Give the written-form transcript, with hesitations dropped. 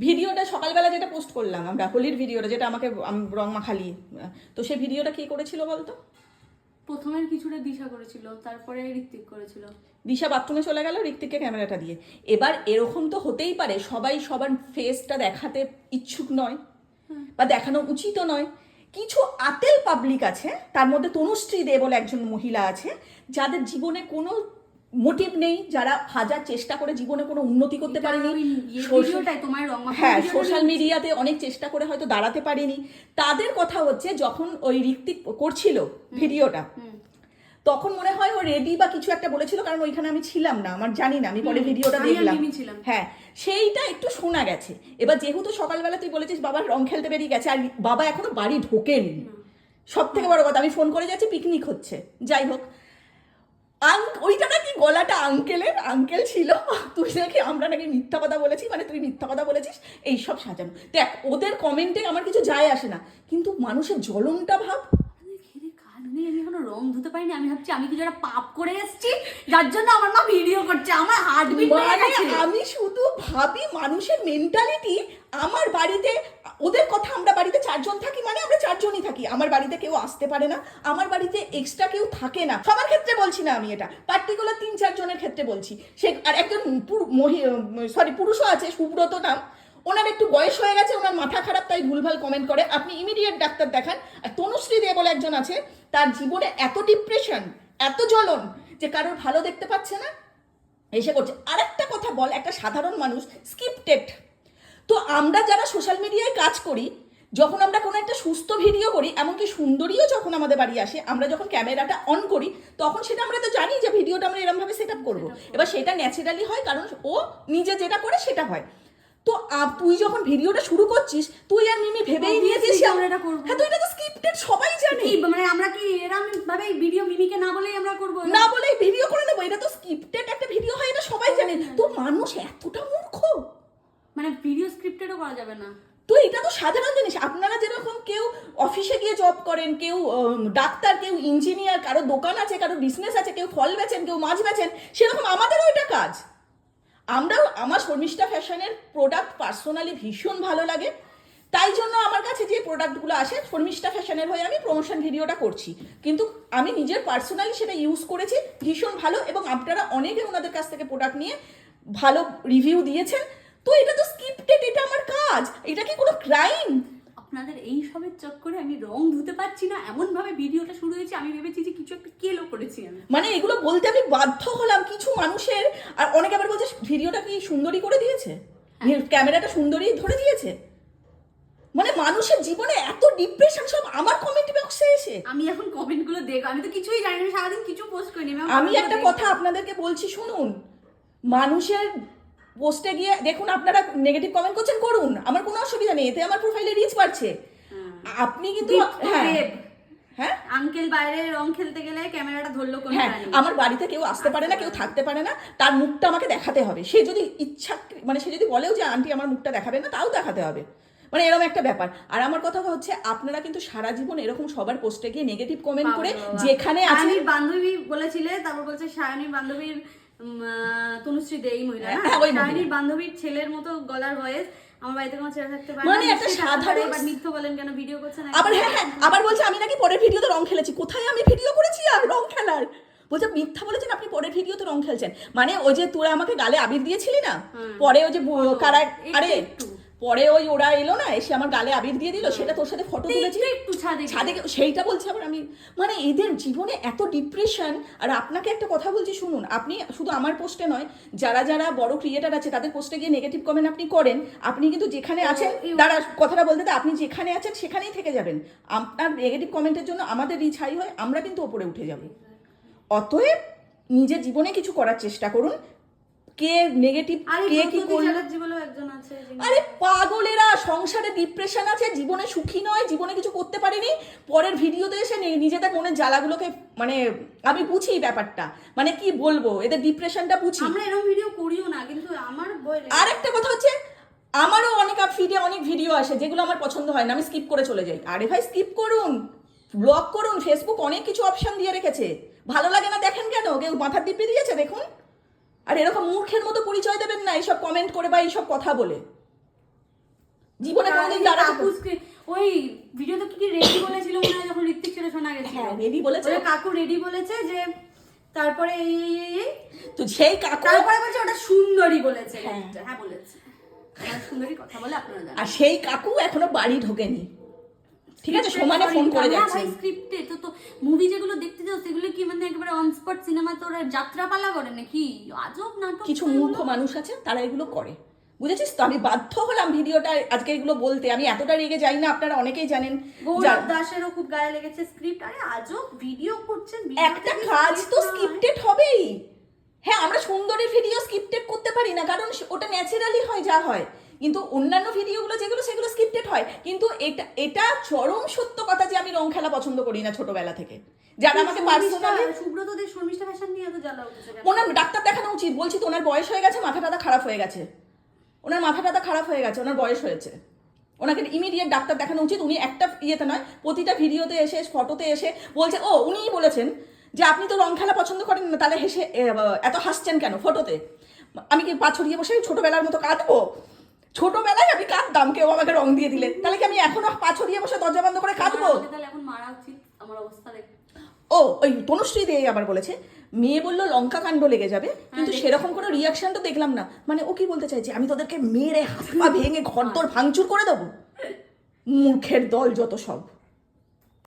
ভিডিওটা সকালবেলা যেটা পোস্ট করলাম আমরা, হোলির ভিডিওটা, যেটা আমাকে রং মাখালি, তো সেই ভিডিওটা কি করেছিল বলতো? প্রথমের কিছুটা দিশা করেছিল, তারপরে ঋত্বিক করেছিল। দিশা বাথরুমে চলে গেল ঋত্বিককে ক্যামেরাটা দিয়ে। এবার এরকম তো হতেই পারে, সবাই সবার ফেসটা দেখাতে ইচ্ছুক নয় বা দেখানো উচিতও নয়। কিছু আতেল পাবলিক আছে, তার মধ্যে তনুশ্রী দে বলে একজন মহিলা আছে, যাদের জীবনে কোনো মোটিভ নেই, যারা হাজার চেষ্টা করে জীবনে কোনো উন্নতি করতে পারেনি, হ্যাঁ সোশ্যাল মিডিয়াতে অনেক চেষ্টা করে হয়তো দাঁড়াতে পারেনি। তাদের কথা হচ্ছে, যখন ওই ঋত্বিক করছিল ভিডিওটা, তখন মনে হয় ও রেডি বা কিছু একটা বলেছিল, কারণ ওইখানে আমি ছিলাম না, আমার জানি না, আমি পরে ভিডিওটা দেখলাম। হ্যাঁ, সেইটা একটু শোনা গেছে। এবার যেহেতু সকালবেলা তুই বলেছিস বাবার রং খেলতে বেরিয়ে গেছে, আর বাবা এখনো বাড়ি ঢোকেনি, সব থেকে বড় কথা, আমি ফোন করে যাচ্ছি পিকনিক হচ্ছে, যাই হোক, ওইটা নাকি গলাটা আঙ্কেল ছিল, তুই নাকি আমরা নাকি মিথ্যা কথা বলেছি, মানে তুই মিথ্যা কথা বলেছিস, এইসব সাজানো। দেখ, ওদের কমেন্টে আমার কিছু যায় আসে না, কিন্তু মানুষের জ্বলনটা ভাব। আমি এখনো রং ধুতে পারিনি, আমি ভাবছি আমি কিছু একটা পাপ করে এসেছি, যার জন্য আমার মা ভিডিও করছে, আমার হার্টবিট বেড়ে গেছে। আমি শুধু ভাবি মানুষের মেন্টালিটি। আমার বাড়িতে, ওদের কথা, আমরা বাড়িতে 4 জন থাকি, মানে আমরা 4 জনই থাকি, আমার বাড়িতে কেউ আসতে পারে না, আমার বাড়িতে এক্সট্রা কেউ থাকে না, সবার ক্ষেত্রে বলছি না আমি, এটা পার্টিকুলার 3-4 জনের ক্ষেত্রে বলছি। সে আর একজন পুরুষও আছে, সুব্রত নাম, ওনার একটু বয়স হয়ে গেছে, ওনার মাথা খারাপ, তাই ভুলভাল কমেন্ট করে, আপনি ইমিডিয়েট ডাক্তার দেখান। আর তনুশ্রী দে বলে একজন আছে, তার জীবনে এত ডিপ্রেশন, এত জ্বলন, যে কারোর ভালো দেখতে পাচ্ছে না, এসে করছে। আরেকটা কথা বল, একটা সাধারণ মানুষ স্ক্রিপ্টেড, তো আমরা যারা সোশ্যাল মিডিয়ায় কাজ করি, যখন আমরা কোনো একটা সুস্থ ভিডিও করি, এমনকি সুন্দরীও যখন আমাদের বাড়ি আসে, আমরা যখন ক্যামেরাটা অন করি, তখন সেটা আমরা তো জানি যে ভিডিওটা আমরা এরমভাবে সেট আপ করবো। এবার সেটা ন্যাচারালি হয়, কারণ ও নিজে যেটা করে সেটা হয়। তো তুই যখন ভিডিওটা শুরু করছিস, তুই আর মিমি ভেবেই নিয়েছিস আমরা এটা করব। হ্যাঁ, তো এটা তো স্ক্রিপ্টেড, সবাই জানে। মানে আমরা কি এরকম ভাবে ভিডিও মিমিকে না বলেই আমরা করব, না বলেই ভিডিও করে নেবো, এটা তো স্ক্রিপ্টেড একটা ভিডিও হয়, এটা সবাই জানে। তো মানুষ এতটা মূর্খ, মানে ভিডিও স্ক্রিপ্টেডও করা যাবে না। তো এটা তো সাধারণ জিনিস। আপনারা যেরকম কেউ অফিসে গিয়ে জব করেন, কেউ ডাক্তার, কেউ ইঞ্জিনিয়ার, কারো দোকান আছে, কারো বিজনেস আছে, কেউ ফল বেচেন, কেউ মাছ বেচেন, সেরকম আমাদেরও এটা কাজ। আমার শর্মিষ্ঠা ফ্যাশনের প্রোডাক্ট পার্সোনালি ভীষণ ভালো লাগে, তাই জন্য আমার কাছে যে প্রোডাক্টগুলো আসে, শর্মিষ্ঠা ফ্যাশনের হয়ে আমি প্রমোশন ভিডিওটা করছি, কিন্তু আমি নিজের পার্সোনালি সেটা ইউজ করেছি, ভীষণ ভালো, এবং আপনারা অনেকে ওনাদের কাছ থেকে প্রোডাক্ট নিয়ে ভালো রিভিউ দিয়েছেন। তো এটা তো স্ক্রিপ্টেড, এটা আমার কাজ, এটা কি কোনো ক্রাইম? আপনাদের এই সবের চক্করে আমি রং ধুতে পারছি না, এমন ভাবে ভিডিওটা শুরু হয়েছে, আমি ভেবেছি যে কিছু একটা কেলো করেছি আমি, মানে এগুলো বলতে আমি বাধ্য হলাম। কিছু মানুষের, আর অনেকে আবার বলছে ভিডিওটা কি সুন্দরী করে দিয়েছে, ক্যামেরাটা সুন্দরী ধরে দিয়েছে, মানে মানুষের জীবনে এত ডিপ্রেশন সব আমার কমেন্ট বক্সে এসে। আমি এখন কমেন্টগুলো দেখো, আমি তো কিছুই জানি না, সারাদিন কিছু পোস্ট করিনি। আমি একটা কথা আপনাদেরকে বলছি, শুনুন, মানুষের পোস্টে গিয়ে দেখুন, আপনারা নেগেটিভ কমেন্ট করছেন, করুন, আমার কোনো অসুবিধা নেই, এতে আমার প্রোফাইলে রিচ বাড়ছে। আপনি কিন্তু হ্যাঁ, আঙ্কেল বাইরে রং খেলতে গেলে ক্যামেরাটা ধরলো কোন, হ্যাঁ, আমার বাড়িতে কেউ আসতে পারে না, কেউ থাকতে পারে না, তার মুখটা আমাকে দেখাতে হবে। সে যদি ইচ্ছা, মানে সে যদি বলেও যে আন্টি আমার মুখটা দেখাবে না, তাও দেখাতে হবে, মানে এরকম একটা ব্যাপার। আর আমার কথা হচ্ছে, আপনারা কিন্তু সারা জীবন এরকম সবার পোস্টে গিয়ে নেগেটিভ কমেন্ট করে, যেখানে আছে বান্ধবী বলেছিলে, তারপর বলছে সায়নীর বান্ধবীর, তনুশ্রী দে এই মহিলা, সায়নীর বান্ধবীর ছেলের মতো গলার ভয়েস, আমার বাড়িতে কোনো ছেলে থাকতে পারে না, মানে একটা সাধারণ, এবার মিথ্যা বলেন কেন, ভিডিও করছেন আবার হ্যাঁ, আবার বলছে আমি নাকি পরের ভিডিওতে রং খেলেছি। কোথায় আমি ভিডিও করেছি আর রং খেলার? বলছে মিথ্যা বলেছেন আপনি, পরের ভিডিওতে রং খেলছেন। মানে ওই যে তোরা আমাকে গালে আবির দিয়েছিলি না, পরে ওই যে কারা, আরে পরে ওই ওরা এলো না, এসে আমার গালে আবির দিয়ে দিল, সেটা তোর সাথে ফটো তুলেছি একটু ছাদে, সেইটা বলছে আবার আমি। মানে এদের জীবনে এত ডিপ্রেশন। আর আপনাকে একটা কথা বলছি শুনুন, আপনি শুধু আমার পোস্টে নয়, যারা যারা বড় ক্রিয়েটার আছে তাদের পোস্টে গিয়ে নেগেটিভ কমেন্ট আপনি করেন, আপনি কিন্তু যেখানে আছেন, তারা কথাটা বলতে, আপনি যেখানে আছেন সেখানেই থেকে যাবেন। আপনার নেগেটিভ কমেন্টের জন্য আমাদের রিচ হাই হয়, আমরা কিন্তু ওপরে উঠে যাব। অতএব নিজের জীবনে কিছু করার চেষ্টা করুন। কে নেগেটিভ, কে কি করলো, আরে পাগলেরা, সংসারে ডিপ্রেশন আছে, জীবনে সুখী নয়, জীবনে কিছু করতে পারেনি, পরের ভিডিওতে এসে নিজেদের মনের জ্বালাগুলোকে, মানে আমি বুঝি ব্যাপারটা, মানে কি বলবো, এদের ডিপ্রেশনটা বুঝি। আমরা এরকম ভিডিও করিও না, কিন্তু আমার আর একটা কথা হচ্ছে, আমারও অনেক ফিডে অনেক ভিডিও আসে যেগুলো আমার পছন্দ হয় না, আমি স্কিপ করে চলে যাই। আরে ভাই, স্কিপ করুন, ব্লক করুন, ফেসবুক অনেক কিছু অপশন দিয়ে রেখেছে, ভালো লাগে না দেখেন কেন, কেউ মাথার দিব্যি দিয়েছে দেখুন। আর এরকম মূর্খের মতো পরিচয় দেবেন না এইসব কমেন্ট করে বা এইসব কথা বলে। জীবনে কোনোদিন দাঁড়াতে ওই ভিডিওতে কি রেডি বলেছিল মনে হয় যখন ঋত্বিক সেটা শোনা গেছে। হ্যাঁ রেডি বলেছে, কাকু রেডি বলেছে যে তারপরে এই তো সেই কাকু তারপরে বলছে ওটা সুন্দরী বলেছে। হ্যাঁ বলেছে সুন্দরী কথা বলে আপনারা জানেন। আর সেই কাকু এখনো বাড়ি ঢোকেনি, ঠিক আছে, সমানে ফোন করে যাচ্ছে। স্ক্রিপ্টে তো মুভি যেগুলো দেখতে যাও সেগুলো কি মানে একেবারে অন স্পট সিনেমা তো ওরা যাত্রাপালা করে নাকি? আজব নাটক। কিছু মূর্খ মানুষ আছে তারা এগুলো করে, বুঝেছিস তো? আমি বাধ্য হলাম ভিডিওটা আজকে এগুলো বলতে। আমি এতটা রেগে যাই না, আপনারা অনেকেই জানেন। গৌরব দাসেরও খুব গায়ে লেগেছে স্ক্রিপ্ট। আরে আজব ভিডিও করছেন, একটা কাজ তো স্ক্রিপ্টেড হবেই। হ্যাঁ আমরা সুন্দরী ভিডিও স্ক্রিপ্টেড করতে পারি না, কারণ ওটা ন্যাচারালি হয় যা হয়, কিন্তু অন্যান্য ভিডিওগুলো যেগুলো সেগুলো স্ক্রিপ্টেড হয়। কিন্তু এটা চরম সত্য কথা যে আমি রং খেলা পছন্দ করি না ছোটবেলা থেকে। যারা আমাকে পার্সোনালি সুব্রতদের শর্মিষ্ঠা ফ্যাশন নিয়ে এত জ্বালা উঠেছে কেন? ওনার ডাক্তার দেখানো উচিত। বলছি তো ওনার বয়স হয়ে গেছে, মাথাটা খারাপ হয়ে গেছে, ওনার মাথাটা খারাপ হয়ে গেছে, ওনার বয়স হয়েছে, ওনাকে ইমিডিয়েট ডাক্তার দেখানো উচিত। উনি একটা ইয়েতে নয়, প্রতিটা ভিডিওতে এসে ফটোতে এসে বলছে, ও উনিই বলেছেন যে আপনি তো রং খেলা পছন্দ করেন না, তাহলে হেসে এত হাসছেন কেন ফটোতে? আমি কি পা ছড়িয়ে বসে ছোটবেলার মতো কাঁদবো? ছোটবেলায় আমি কাঁদতাম, কেউ আমাকে রং দিয়ে দিলে, তাহলে কি আমি এখনো পা ছড়িয়ে বসে দরজা বন্ধ করে কাঁদবো? তাহলে এখন মারা উচিত আমার অবস্থা দেখে। ও ওই তনুশ্রী দিয়ে আবার বলেছে, মেয়ে বললো লঙ্কা কাণ্ড লেগে যাবে, কিন্তু সেরকম কোনো রিয়াকশন তো দেখলাম না। মানে ও কি বলতে চাইছে, আমি তোদেরকে মেরে হাত পা ভেঙে ঘর দর ভাঙচুর করে দেবো? মূর্খের দল যত সব।